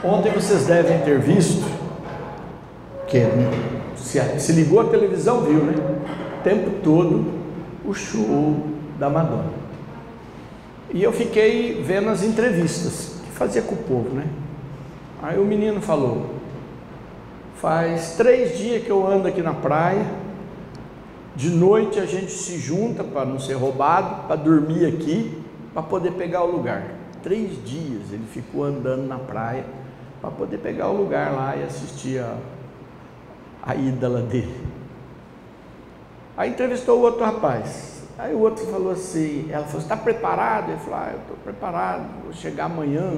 Ontem vocês devem ter visto, que se ligou a televisão, viu, né? O tempo todo o show da Madonna. E eu fiquei vendo as entrevistas que fazia com o povo, né? Aí o menino falou: faz 3 dias que eu ando aqui na praia, de noite a gente se junta para não ser roubado, para dormir aqui, para poder pegar o lugar. 3 dias ele ficou andando na praia para poder pegar o lugar lá e assistir a ídola dele. Aí entrevistou o outro rapaz. Aí o outro falou assim, ela falou: você está preparado? Ele falou: eu estou preparado, vou chegar amanhã,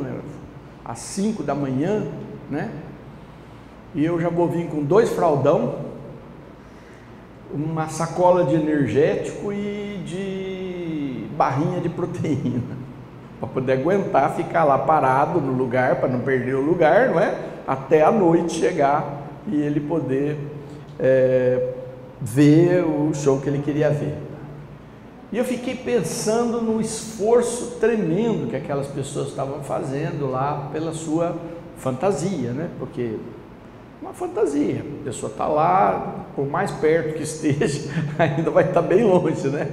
às 5 da manhã, né? E eu já vou vir com 2 fraldão, uma sacola de energético e de barrinha de proteína, para poder aguentar ficar lá parado no lugar, para não perder o lugar, não é? Até a noite chegar e ele poder ver o show que ele queria ver. E eu fiquei pensando no esforço tremendo que aquelas pessoas estavam fazendo lá pela sua fantasia, né? Porque uma fantasia, a pessoa está lá, por mais perto que esteja, ainda vai estar bem longe, né?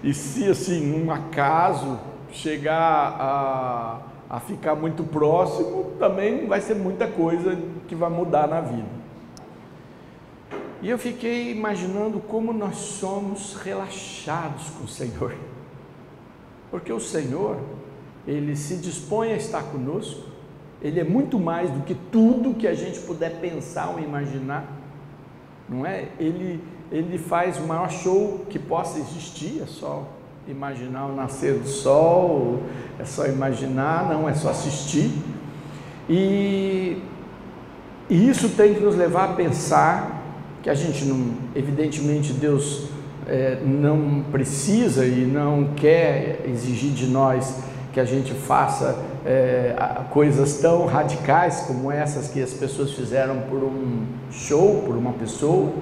E se assim, um acaso chegar a ficar muito próximo, também não vai ser muita coisa que vai mudar na vida. E eu fiquei imaginando como nós somos relaxados com o Senhor, porque o Senhor, Ele se dispõe a estar conosco, Ele é muito mais do que tudo que a gente puder pensar ou imaginar, não é? Ele faz o maior show que possa existir, é só imaginar o nascer do sol, é só imaginar, não, é só assistir, e isso tem que nos levar a pensar que a gente não, evidentemente Deus não precisa e não quer exigir de nós que a gente faça coisas tão radicais como essas que as pessoas fizeram por um show, por uma pessoa,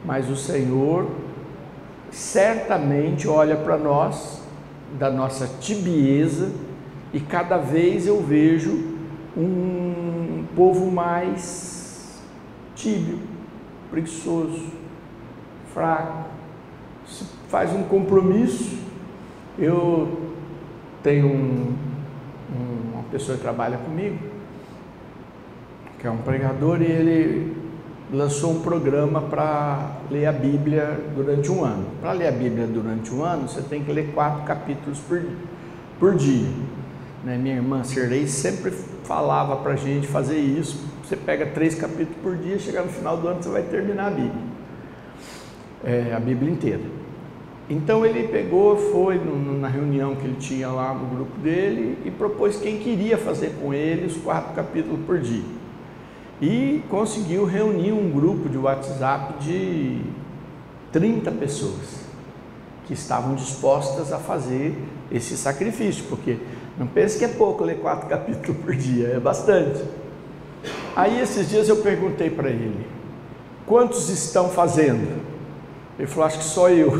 mas o Senhor certamente olha para nós, da nossa tibieza, e cada vez eu vejo um povo mais tíbio, preguiçoso, fraco. Se faz um compromisso. Eu tenho uma pessoa que trabalha comigo, que é um pregador, e ele lançou um programa para ler a Bíblia durante um ano. Para ler a Bíblia durante um ano, você tem que ler 4 capítulos por dia, né? Minha irmã Sirlei sempre falava para a gente fazer isso. Você pega 3 capítulos por dia, chegar no final do ano você vai terminar a Bíblia, a Bíblia inteira. Então ele pegou, foi na reunião que ele tinha lá no grupo dele e propôs quem queria fazer com ele os 4 capítulos por dia. E conseguiu reunir um grupo de WhatsApp de 30 pessoas que estavam dispostas a fazer esse sacrifício, porque não pense que é pouco ler 4 capítulos por dia, é bastante. Aí esses dias eu perguntei para ele: quantos estão fazendo? Ele falou: acho que só eu.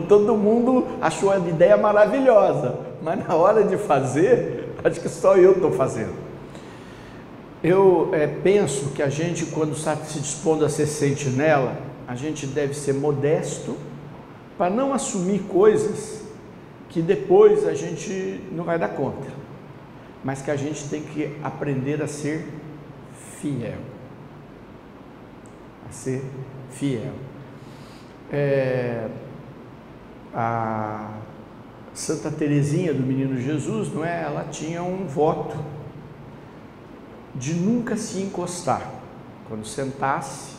Todo mundo achou a ideia maravilhosa, mas na hora de fazer, acho que só eu estou fazendo. Eu penso que a gente, quando está se dispondo a ser sentinela, a gente deve ser modesto para não assumir coisas que depois a gente não vai dar conta, mas que a gente tem que aprender a ser fiel. A ser fiel. A Santa Teresinha do Menino Jesus, não é? Ela tinha um voto de nunca se encostar. Quando sentasse,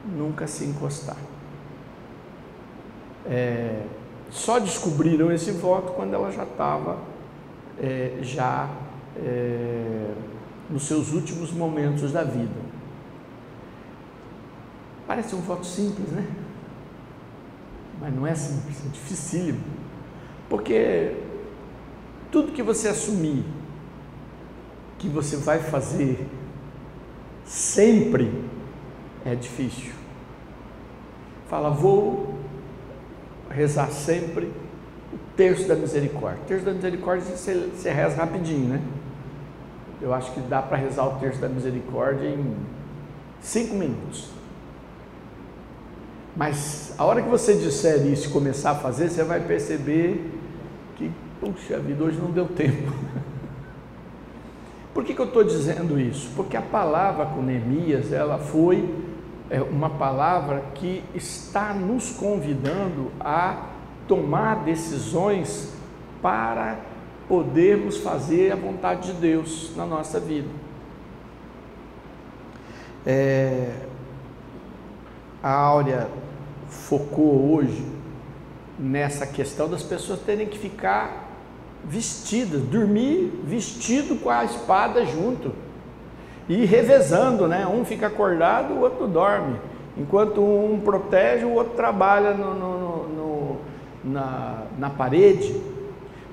nunca se encostar. Só descobriram esse voto quando ela já estava nos seus últimos momentos da vida. Parece um voto simples, né? Mas não é simples, é dificílimo. Porque tudo que você assumir que você vai fazer sempre é difícil. Fala: vou rezar sempre, o terço da misericórdia. O terço da misericórdia você reza rapidinho, né? Eu acho que dá para rezar o terço da misericórdia em 5 minutos. Mas a hora que você disser isso e começar a fazer, você vai perceber que, puxa vida, hoje não deu tempo. Por que eu estou dizendo isso? Porque a palavra com Neemias, ela foi uma palavra que está nos convidando a tomar decisões para podermos fazer a vontade de Deus na nossa vida. A Áurea focou hoje nessa questão das pessoas terem que ficar vestidas, dormir vestido com a espada junto e revezando, né? Um fica acordado, o outro dorme, enquanto um protege, o outro trabalha na parede.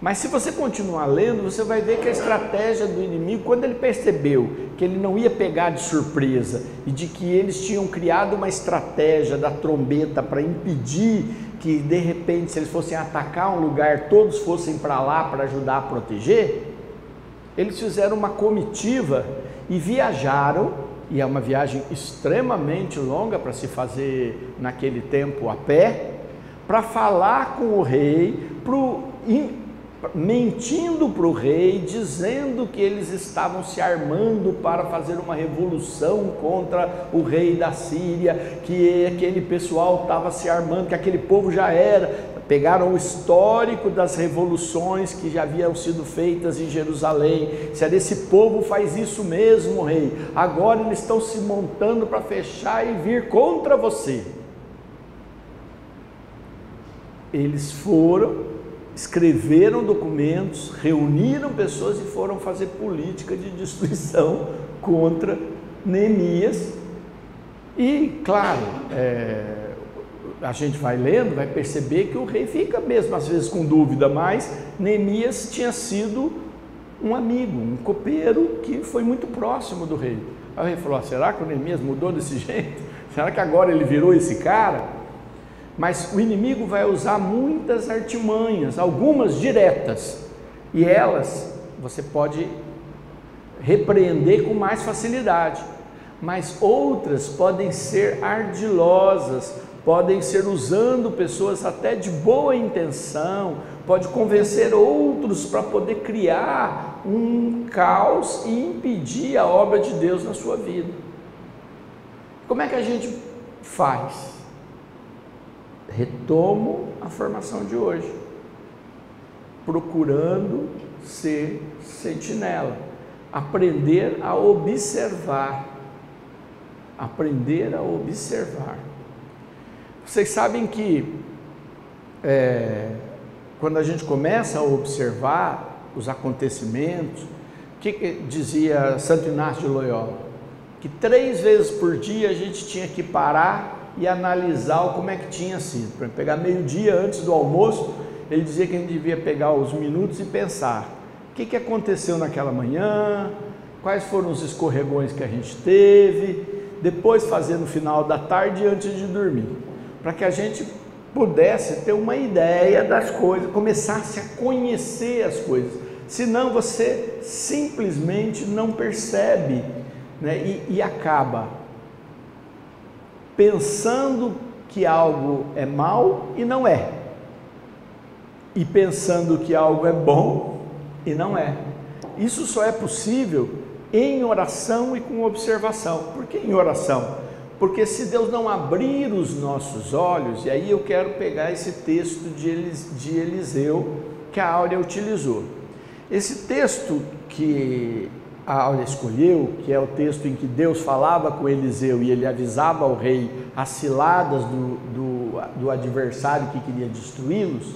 Mas se você continuar lendo, você vai ver que a estratégia do inimigo, quando ele percebeu que ele não ia pegar de surpresa e de que eles tinham criado uma estratégia da trombeta para impedir que de repente, se eles fossem atacar um lugar, todos fossem para lá para ajudar a proteger, eles fizeram uma comitiva e viajaram, e é uma viagem extremamente longa para se fazer naquele tempo a pé, para falar com o rei, mentindo para o rei, dizendo que eles estavam se armando para fazer uma revolução contra o rei da Síria, que aquele pessoal estava se armando, que aquele povo já era. Pegaram o histórico das revoluções que já haviam sido feitas em Jerusalém. Se esse povo faz isso mesmo, rei, agora eles estão se montando para fechar e vir contra você. Eles foram, escreveram documentos, reuniram pessoas e foram fazer política de destruição contra Neemias. E, claro, a gente vai lendo, vai perceber que o rei fica mesmo às vezes com dúvida, mas Neemias tinha sido um amigo, um copeiro que foi muito próximo do rei. Aí o rei falou: será que o Neemias mudou desse jeito? Será que agora ele virou esse cara? Mas o inimigo vai usar muitas artimanhas, algumas diretas, e elas você pode repreender com mais facilidade, mas outras podem ser ardilosas, podem ser usando pessoas até de boa intenção, pode convencer outros para poder criar um caos e impedir a obra de Deus na sua vida. Como é que a gente faz? Retomo a formação de hoje, procurando ser sentinela, aprender a observar, Vocês sabem que quando a gente começa a observar os acontecimentos, o que dizia Santo Inácio de Loyola? Que 3 vezes por dia a gente tinha que parar e analisar como é que tinha sido. Para pegar meio-dia antes do almoço, ele dizia que a gente devia pegar os minutos e pensar o que aconteceu naquela manhã, quais foram os escorregões que a gente teve, depois fazer no final da tarde antes de dormir, para que a gente pudesse ter uma ideia das coisas, começasse a conhecer as coisas. Senão você simplesmente não percebe, né? E acaba pensando que algo é mal e não é, e pensando que algo é bom e não é. Isso só é possível em oração e com observação. Por que em oração? Porque se Deus não abrir os nossos olhos, e aí eu quero pegar esse texto de Eliseu que a Áurea utilizou. Esse texto que a Áurea escolheu, que é o texto em que Deus falava com Eliseu e ele avisava ao rei as ciladas do adversário que queria destruí-los.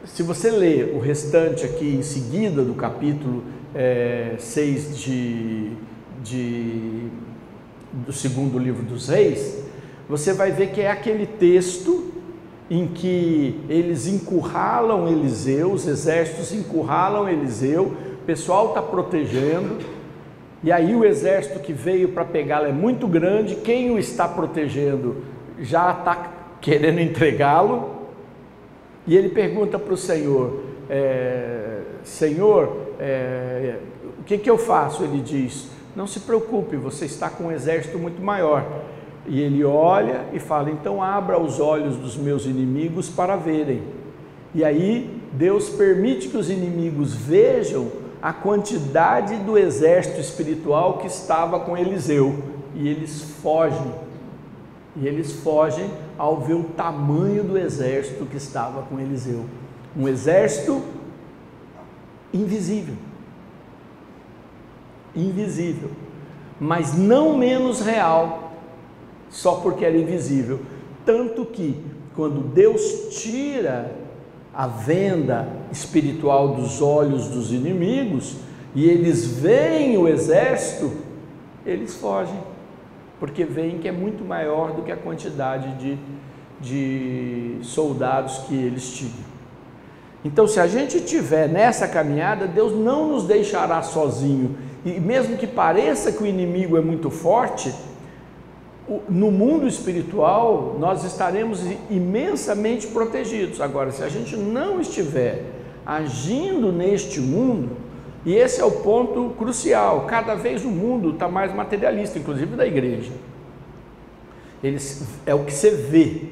Se você ler o restante aqui em seguida do capítulo 6 do segundo livro dos Reis, você vai ver que é aquele texto em que eles encurralam Eliseu, os exércitos encurralam Eliseu, o pessoal está protegendo, e aí o exército que veio para pegá-lo é muito grande, quem o está protegendo já está querendo entregá-lo, E ele pergunta para o Senhor, Senhor, o que eu faço? Ele diz, não se preocupe, você está com um exército muito maior. E ele olha e fala, então abra os olhos dos meus inimigos para verem. E aí Deus permite que os inimigos vejam a quantidade do exército espiritual que estava com Eliseu. E eles fogem. E eles fogem ao ver o tamanho do exército que estava com Eliseu. Um exército invisível. Invisível. Mas não menos real, só porque era invisível. Tanto que, quando Deus tira a venda espiritual dos olhos dos inimigos, e eles veem o exército, eles fogem, porque veem que é muito maior do que a quantidade de soldados que eles tinham. Então, se a gente estiver nessa caminhada, Deus não nos deixará sozinho, e mesmo que pareça que o inimigo é muito forte, no mundo espiritual nós estaremos imensamente protegidos. Agora, se a gente não estiver agindo neste mundo, e esse é o ponto crucial, cada vez o mundo está mais materialista, inclusive da igreja. É o que você vê.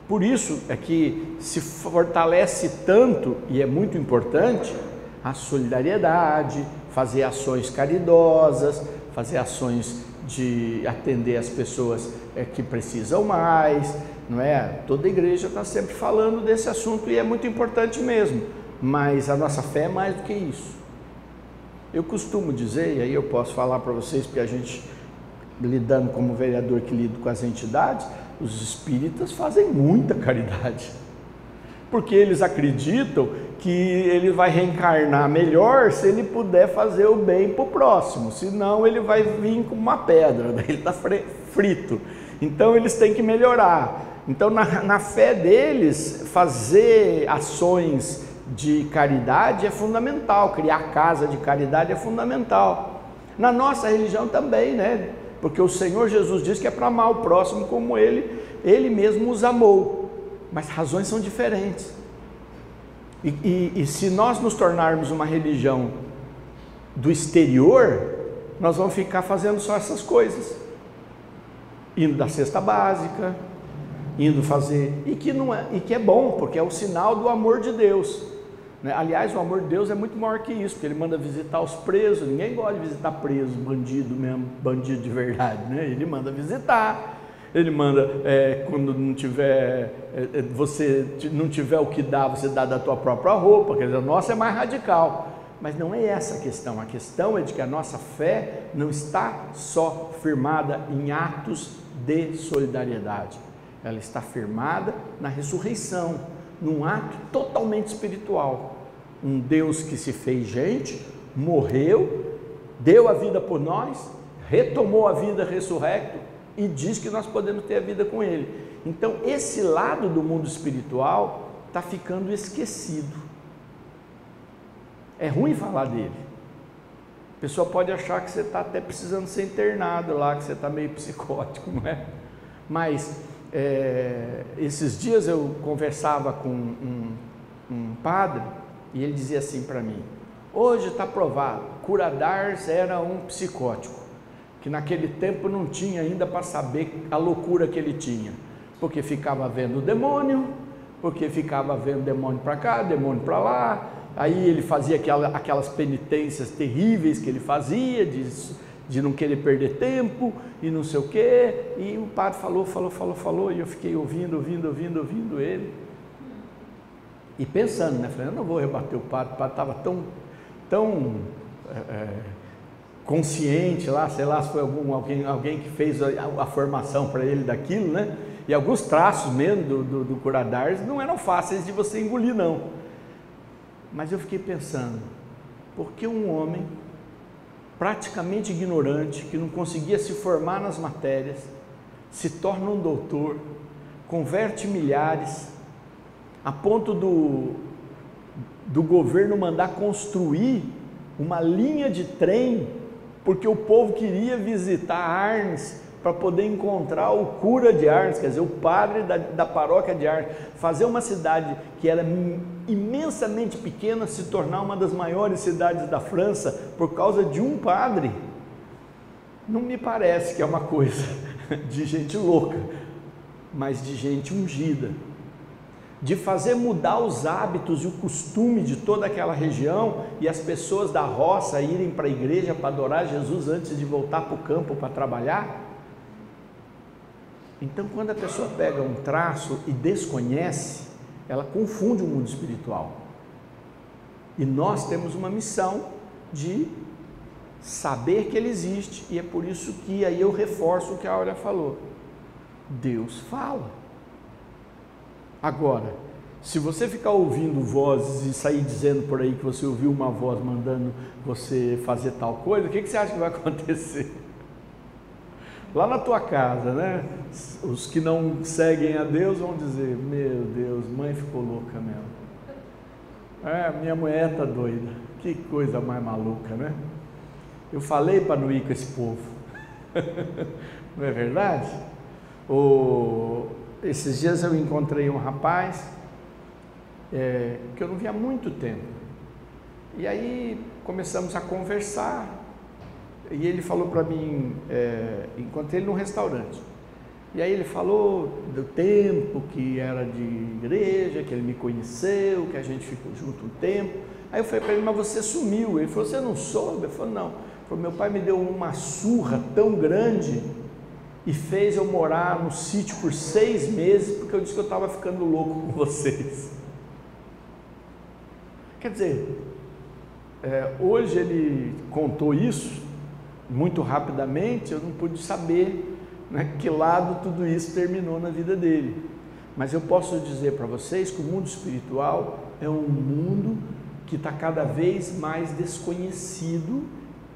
Por isso é que se fortalece tanto, e é muito importante, a solidariedade, fazer ações caridosas, fazer ações de atender as pessoas que precisam mais, não é? Toda a igreja está sempre falando desse assunto e é muito importante mesmo, mas a nossa fé é mais do que isso. Eu costumo dizer, e aí eu posso falar para vocês, porque a gente, lidando como vereador que lido com as entidades, os espíritas fazem muita caridade, porque eles acreditam que ele vai reencarnar melhor se ele puder fazer o bem para o próximo, senão ele vai vir com uma pedra, daí ele está frito. Então eles têm que melhorar. Então na fé deles, fazer ações de caridade é fundamental, criar casa de caridade é fundamental. Na nossa religião também, né? Porque o Senhor Jesus diz que é para amar o próximo como Ele mesmo os amou, mas razões são diferentes. E se nós nos tornarmos uma religião do exterior, nós vamos ficar fazendo só essas coisas, indo da cesta básica, indo fazer, e que é bom, porque é o sinal do amor de Deus, né? Aliás, o amor de Deus é muito maior que isso, porque Ele manda visitar os presos. Ninguém gosta de visitar preso, bandido mesmo, bandido de verdade, né? Ele manda visitar. Ele manda, quando não tiver, você não tiver o que dar, você dá da tua própria roupa. Quer dizer, a nossa é mais radical, mas não é essa a questão é de que a nossa fé não está só firmada em atos de solidariedade, ela está firmada na ressurreição, num ato totalmente espiritual, um Deus que se fez gente, morreu, deu a vida por nós, retomou a vida ressurrecto, e diz que nós podemos ter a vida com Ele. Então esse lado do mundo espiritual está ficando esquecido. É ruim falar dele. A pessoa pode achar que você está até precisando ser internado lá, que você está meio psicótico, não é? Mas esses dias eu conversava com um padre e ele dizia assim para mim: hoje está provado, Curadars era um psicótico, que naquele tempo não tinha ainda para saber a loucura que ele tinha, porque ficava vendo o demônio, porque ficava vendo demônio para cá, demônio para lá, aí ele fazia aquelas penitências terríveis que ele fazia, de não querer perder tempo, e não sei o quê, e o padre falou, e eu fiquei ouvindo ele, e pensando, né, falei, eu não vou rebater o padre estava tão consciente lá, sei lá se foi alguém que fez a formação para ele daquilo, né? E alguns traços mesmo do Curadars não eram fáceis de você engolir, não. Mas eu fiquei pensando, por que um homem praticamente ignorante, que não conseguia se formar nas matérias, se torna um doutor, converte milhares, a ponto do governo mandar construir uma linha de trem, porque o povo queria visitar Arnes para poder encontrar o cura de Arnes, quer dizer, o padre da paróquia de Arnes, fazer uma cidade que era imensamente pequena se tornar uma das maiores cidades da França por causa de um padre, não me parece que é uma coisa de gente louca, mas de gente ungida, de fazer mudar os hábitos e o costume de toda aquela região e as pessoas da roça irem para a igreja para adorar Jesus antes de voltar para o campo para trabalhar. Então, quando a pessoa pega um traço e desconhece, ela confunde o mundo espiritual. E nós temos uma missão de saber que ele existe, e é por isso que aí eu reforço o que a Áurea falou. Deus fala. Agora, se você ficar ouvindo vozes e sair dizendo por aí que você ouviu uma voz mandando você fazer tal coisa, o que você acha que vai acontecer? Lá na tua casa, né? Os que não seguem a Deus vão dizer: meu Deus, mãe ficou louca mesmo. Minha mulher está doida. Que coisa mais maluca, né? Eu falei para não ir com esse povo. Não é verdade? Esses dias eu encontrei um rapaz que eu não via há muito tempo. E aí começamos a conversar. E ele falou para mim, encontrei ele num restaurante. E aí ele falou do tempo que era de igreja, que ele me conheceu, que a gente ficou junto um tempo. Aí eu falei para ele: mas você sumiu. Ele falou: você não soube? Eu falei: não. Ele falou: meu pai me deu uma surra tão grande e fez eu morar no sítio por 6 meses, porque eu disse que eu estava ficando louco com vocês. Quer dizer, hoje ele contou isso muito rapidamente, eu não pude saber, né, que lado tudo isso terminou na vida dele. Mas eu posso dizer para vocês que o mundo espiritual é um mundo que está cada vez mais desconhecido,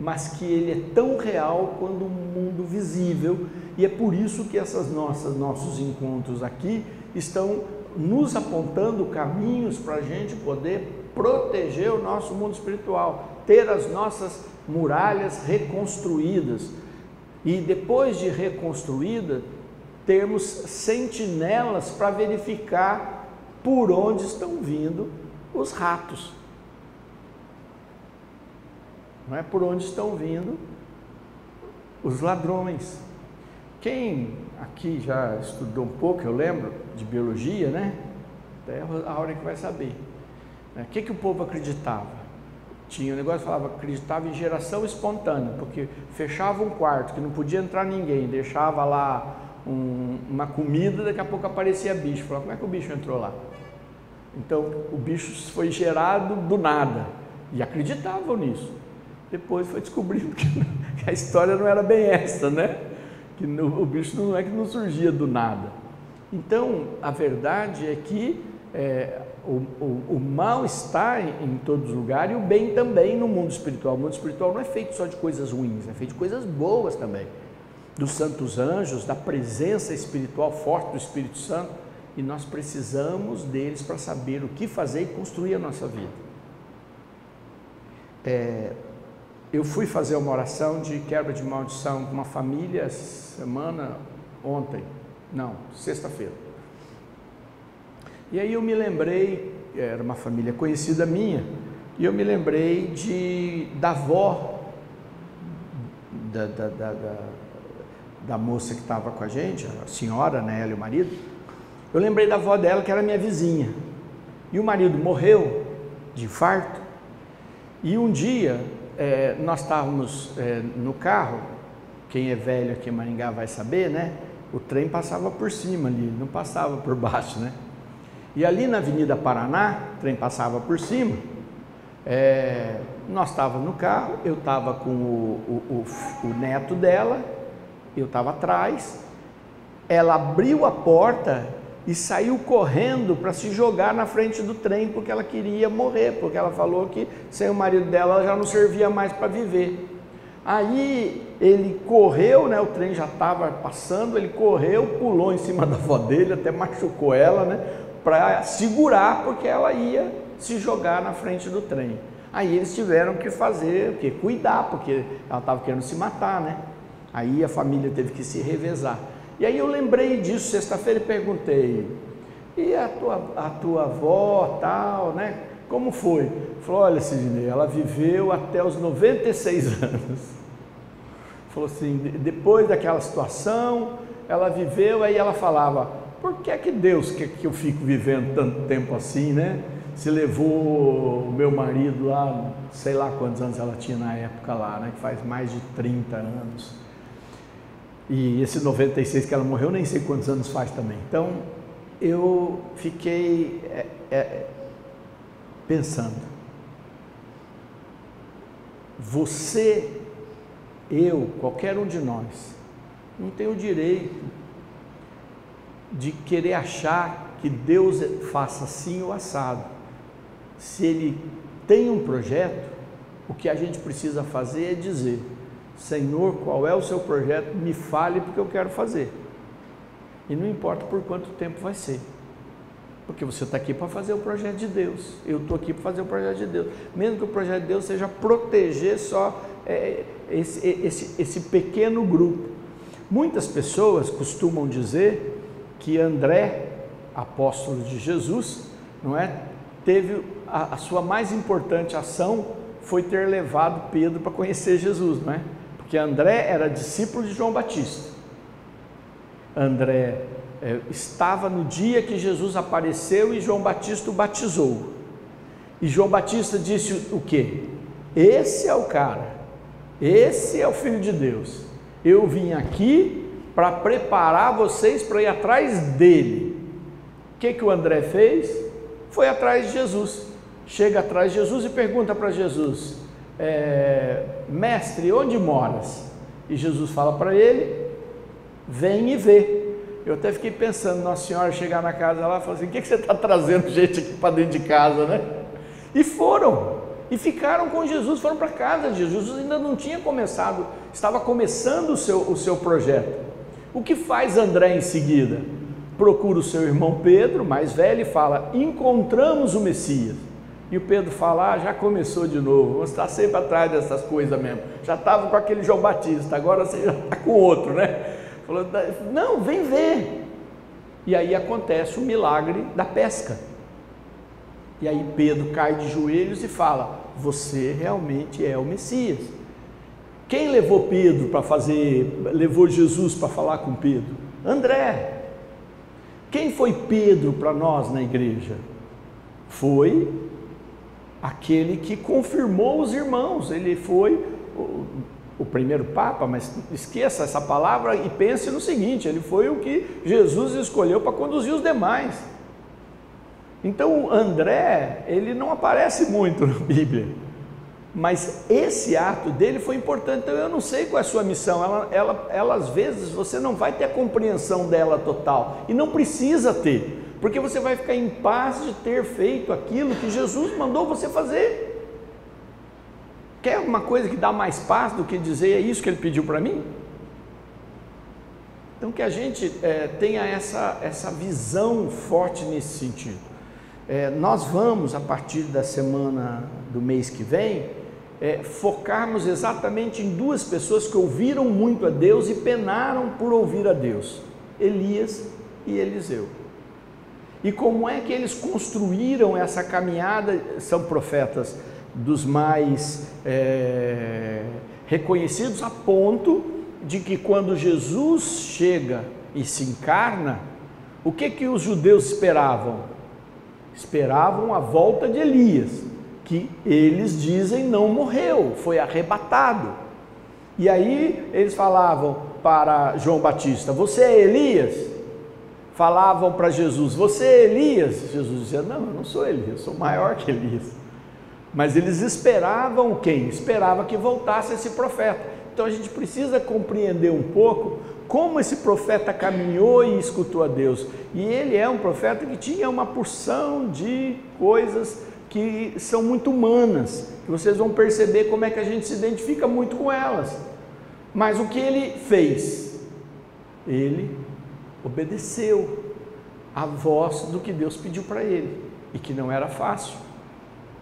mas que ele é tão real quanto o mundo visível, e é por isso que nossos encontros aqui estão nos apontando caminhos para a gente poder proteger o nosso mundo espiritual, ter as nossas muralhas reconstruídas, e depois de reconstruída, termos sentinelas para verificar por onde estão vindo os ratos, não é por onde estão vindo os ladrões. Quem aqui já estudou um pouco, eu lembro, de biologia, né? Até a hora que vai saber. O que o povo acreditava? Tinha um negócio que falava, acreditava em geração espontânea, porque fechava um quarto que não podia entrar ninguém, deixava lá uma comida, daqui a pouco aparecia bicho. Falava: como é que o bicho entrou lá? Então o bicho foi gerado do nada, e acreditavam nisso. Depois foi descobrindo que a história não era bem essa, né? Que o bicho não é que não surgia do nada. Então a verdade é que o mal está em todos os lugares, e o bem também no mundo espiritual. O mundo espiritual não é feito só de coisas ruins, é feito de coisas boas também, dos santos anjos, da presença espiritual forte do Espírito Santo, e nós precisamos deles para saber o que fazer e construir a nossa vida. Eu fui fazer uma oração de quebra de maldição com uma família sexta-feira. E aí eu me lembrei, era uma família conhecida minha, e eu me lembrei da avó da moça que estava com a gente, a senhora, né, ela e o marido. Eu lembrei da avó dela, que era minha vizinha, e o marido morreu de infarto. E um dia nós estávamos no carro, quem é velho aqui em Maringá vai saber, né? O trem passava por cima ali, não passava por baixo, né? E ali na Avenida Paraná, o trem passava por cima. Nós estávamos no carro, eu estava com o neto dela, eu estava atrás. Ela abriu a porta e saiu correndo para se jogar na frente do trem, porque ela queria morrer, porque ela falou que sem o marido dela ela já não servia mais para viver. Aí ele correu, né, o trem já estava passando, ele correu, pulou em cima da avó dele, até machucou ela, né, para segurar, porque ela ia se jogar na frente do trem. Aí eles tiveram que fazer, cuidar, porque ela estava querendo se matar, né? Aí a família teve que se revezar. E aí eu lembrei disso sexta-feira e perguntei, e a tua avó, tal, né? Como foi? Falou, olha, Sidney, ela viveu até os 96 anos. Falou assim, depois daquela situação, ela viveu, aí ela falava, por que é que Deus quer que eu fico vivendo tanto tempo assim, né? Se levou o meu marido lá, sei lá quantos anos ela tinha na época lá, né? Que faz mais de 30 anos. E esse 96 que ela morreu, nem sei quantos anos faz também. Então, eu fiquei pensando, você, eu, qualquer um de nós, não tem o direito de querer achar que Deus faça assim ou assado. Se Ele tem um projeto, o que a gente precisa fazer é dizer, Senhor, qual é o seu projeto? Me fale porque eu quero fazer. E não importa por quanto tempo vai ser. Porque você está aqui para fazer o projeto de Deus. Eu estou aqui para fazer o projeto de Deus. Mesmo que o projeto de Deus seja proteger só esse pequeno grupo. Muitas pessoas costumam dizer que André, apóstolo de Jesus, não é? Teve a sua mais importante ação foi ter levado Pedro para conhecer Jesus, não é? Porque André era discípulo de João Batista. André estava no dia que Jesus apareceu e João Batista o batizou. E João Batista disse o quê? Esse é o cara, esse é o Filho de Deus. Eu vim aqui para preparar vocês para ir atrás dele. O que o André fez? Foi atrás de Jesus. Chega atrás de Jesus e pergunta para Jesus, mestre, onde moras? E Jesus fala para ele, vem e vê. Eu até fiquei pensando, Nossa Senhora chegar na casa lá e falar assim, o que você está trazendo gente aqui para dentro de casa, né? E foram, e ficaram com Jesus, foram para casa de Jesus. Jesus ainda não tinha começado, estava começando o seu projeto. O que faz André em seguida? Procura o seu irmão Pedro, mais velho, e fala, encontramos o Messias. E o Pedro fala, já começou de novo, você está sempre atrás dessas coisas mesmo, já estava com aquele João Batista, agora você já está com outro, né? Falou, não, vem ver. E aí acontece o milagre da pesca. E aí Pedro cai de joelhos e fala, você realmente é o Messias. Quem levou Pedro para levou Jesus para falar com Pedro? André. Quem foi Pedro para nós na igreja? Foi aquele que confirmou os irmãos, ele foi o primeiro Papa, mas esqueça essa palavra e pense no seguinte, ele foi o que Jesus escolheu para conduzir os demais. Então André, ele não aparece muito na Bíblia, mas esse ato dele foi importante. Então eu não sei qual é a sua missão, ela às vezes você não vai ter a compreensão dela total, e não precisa ter, porque você vai ficar em paz de ter feito aquilo que Jesus mandou você fazer. Quer alguma coisa que dá mais paz do que dizer, é isso que ele pediu para mim? Então que a gente tenha essa visão forte nesse sentido. Nós vamos, a partir da semana do mês que vem, focarmos exatamente em duas pessoas que ouviram muito a Deus e penaram por ouvir a Deus, Elias e Eliseu. E como é que eles construíram essa caminhada? São profetas dos mais reconhecidos, a ponto de que quando Jesus chega e se encarna, o que os judeus esperavam? Esperavam a volta de Elias, que eles dizem não morreu, foi arrebatado. E aí eles falavam para João Batista, você é Elias? Falavam para Jesus, você é Elias? Jesus dizia, não, eu não sou Elias, eu sou maior que Elias. Mas eles esperavam quem? Esperava que voltasse esse profeta. Então a gente precisa compreender um pouco como esse profeta caminhou e escutou a Deus. E ele é um profeta que tinha uma porção de coisas que são muito humanas, que vocês vão perceber como é que a gente se identifica muito com elas. Mas o que ele fez? Ele obedeceu à voz do que Deus pediu para ele, e que não era fácil.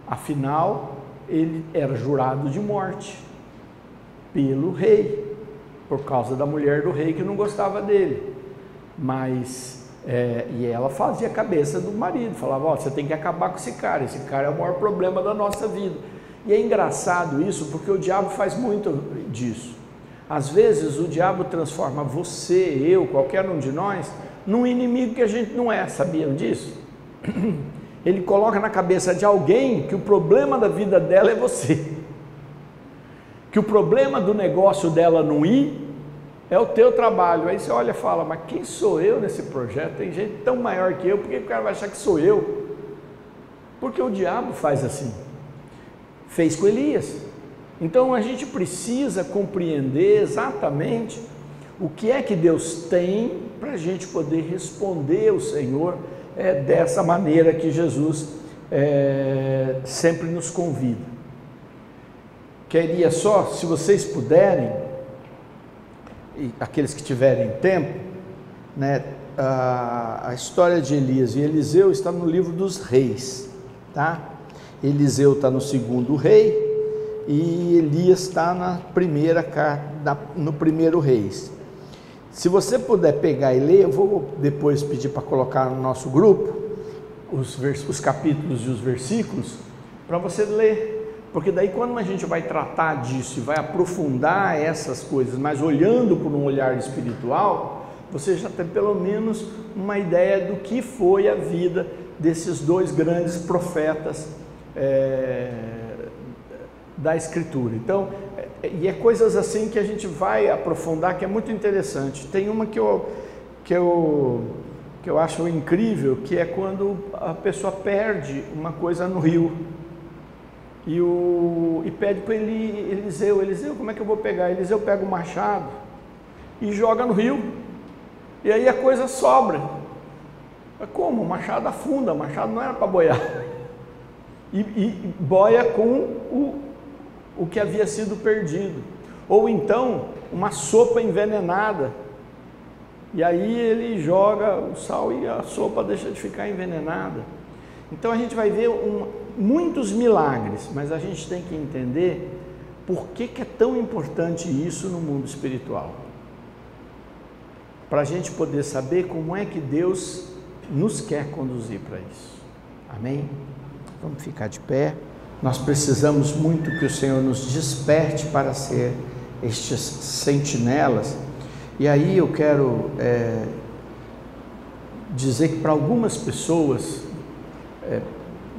Afinal, ele era jurado de morte pelo rei. por causa da mulher do rei que não gostava dele. Mas, e ela fazia a cabeça do marido, falava, ó, você tem que acabar com esse cara é o maior problema da nossa vida. E é engraçado isso, porque o diabo faz muito disso. Às vezes o diabo transforma você, eu, qualquer um de nós, num inimigo que a gente não é, sabiam disso? Ele coloca na cabeça de alguém que o problema da vida dela é você, que o problema do negócio dela não ir é o teu trabalho. Aí você olha e fala, mas quem sou eu nesse projeto? Tem gente tão maior que eu, por que o cara vai achar que sou eu? Porque o diabo faz assim, fez com Elias. Então a gente precisa compreender exatamente o que é que Deus tem para a gente poder responder ao Senhor dessa maneira que Jesus sempre nos convida. Queria só, se vocês puderem, e aqueles que tiverem tempo, né, a história de Elias e Eliseu está no livro dos Reis, tá? Eliseu está no segundo rei e Elias está no primeiro Reis. Se você puder pegar e ler, eu vou depois pedir para colocar no nosso grupo os capítulos e os versículos para você ler, porque daí quando a gente vai tratar disso e vai aprofundar essas coisas, mas olhando por um olhar espiritual, você já tem pelo menos uma ideia do que foi a vida desses dois grandes profetas da Escritura. Então, e é coisas assim que a gente vai aprofundar, que é muito interessante. Tem uma que eu acho incrível, que é quando a pessoa perde uma coisa no rio e pede para Eliseu, como é que eu vou pegar? Eliseu pega o machado e joga no rio, e aí a coisa sobra. Como? O machado afunda, o machado não era para boiar, e boia com o que havia sido perdido. Ou então uma sopa envenenada, e aí ele joga o sal e a sopa deixa de ficar envenenada. Então a gente vai ver muitos milagres, mas a gente tem que entender por que é tão importante isso no mundo espiritual, para a gente poder saber como é que Deus nos quer conduzir para isso. Amém? Vamos ficar de pé. Nós precisamos muito que o Senhor nos desperte para ser estes sentinelas. E aí eu quero dizer que para algumas pessoas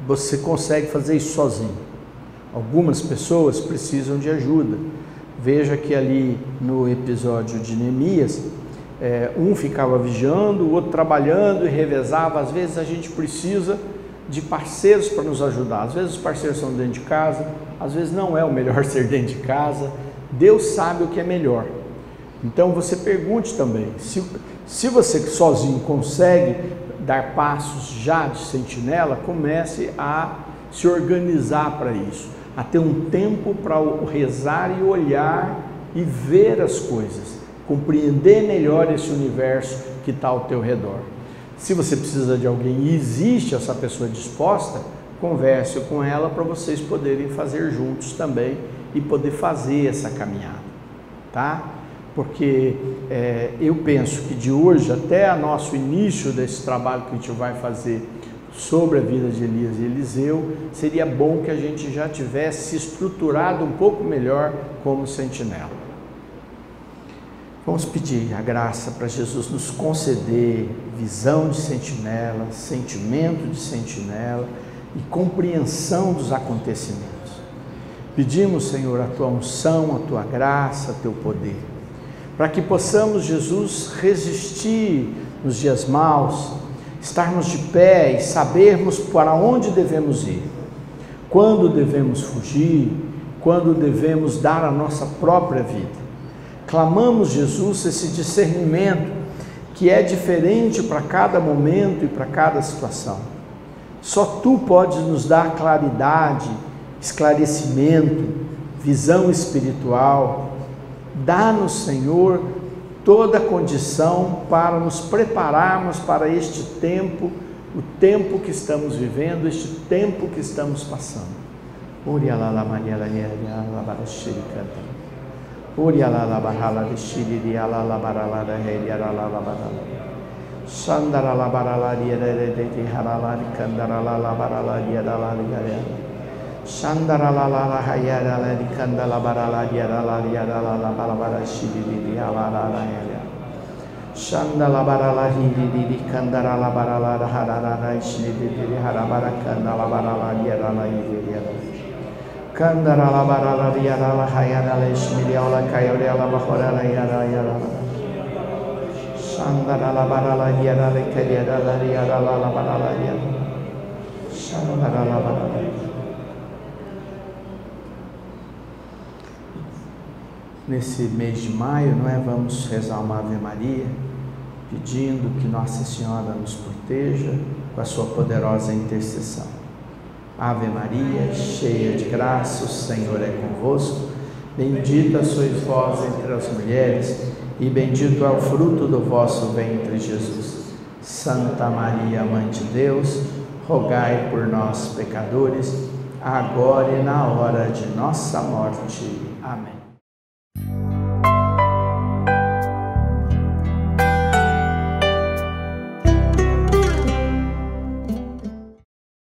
você consegue fazer isso sozinho. Algumas pessoas precisam de ajuda. Veja que ali no episódio de Neemias, um ficava vigiando, o outro trabalhando e revezava. Às vezes a gente precisa de parceiros para nos ajudar. Às vezes os parceiros são dentro de casa, às vezes não é o melhor ser dentro de casa. Deus sabe o que é melhor. Então você pergunte também, se você sozinho consegue dar passos já de sentinela, comece a se organizar para isso, a ter um tempo para rezar e olhar e ver as coisas, compreender melhor esse universo que está ao teu redor. Se você precisa de alguém e existe essa pessoa disposta, converse com ela para vocês poderem fazer juntos também e poder fazer essa caminhada, tá? Porque eu penso que de hoje até o nosso início desse trabalho que a gente vai fazer sobre a vida de Elias e Eliseu, seria bom que a gente já tivesse se estruturado um pouco melhor como sentinela. Vamos pedir a graça para Jesus nos conceder visão de sentinela, sentimento de sentinela e compreensão dos acontecimentos. Pedimos, Senhor, a Tua unção, a Tua graça, Teu poder, para que possamos, Jesus, resistir nos dias maus, estarmos de pé e sabermos para onde devemos ir, quando devemos fugir, quando devemos dar a nossa própria vida. Clamamos, Jesus, esse discernimento que é diferente para cada momento e para cada situação. Só Tu podes nos dar claridade, esclarecimento, visão espiritual. Dá-nos, Senhor, toda a condição para nos prepararmos para este tempo, o tempo que estamos vivendo, este tempo que estamos passando. Uri alala barala de shiri alala barala de heri alala barala. Shandara la barala di de halala di kandara la barala di alala di alala. Shandara la hayara la di kandala barala di alala di alala barala shiri di alala la heri. Shandala barala di kandara la barala da harara shiri di harabara kandala barala di alala di alala. Kandara la barala di alala hayara la shiri ala kayore ala bahora la yara. Shandara la barala di alala kayara la yara la barala di alala. Shandara la barala. Nesse mês de maio, não é? Vamos rezar uma Ave Maria, pedindo que Nossa Senhora nos proteja com a sua poderosa intercessão. Ave Maria, cheia de graça, o Senhor é convosco. Bendita sois vós entre as mulheres, e bendito é o fruto do vosso ventre, Jesus. Santa Maria, Mãe de Deus, rogai por nós, pecadores, agora e na hora de nossa morte. Amém.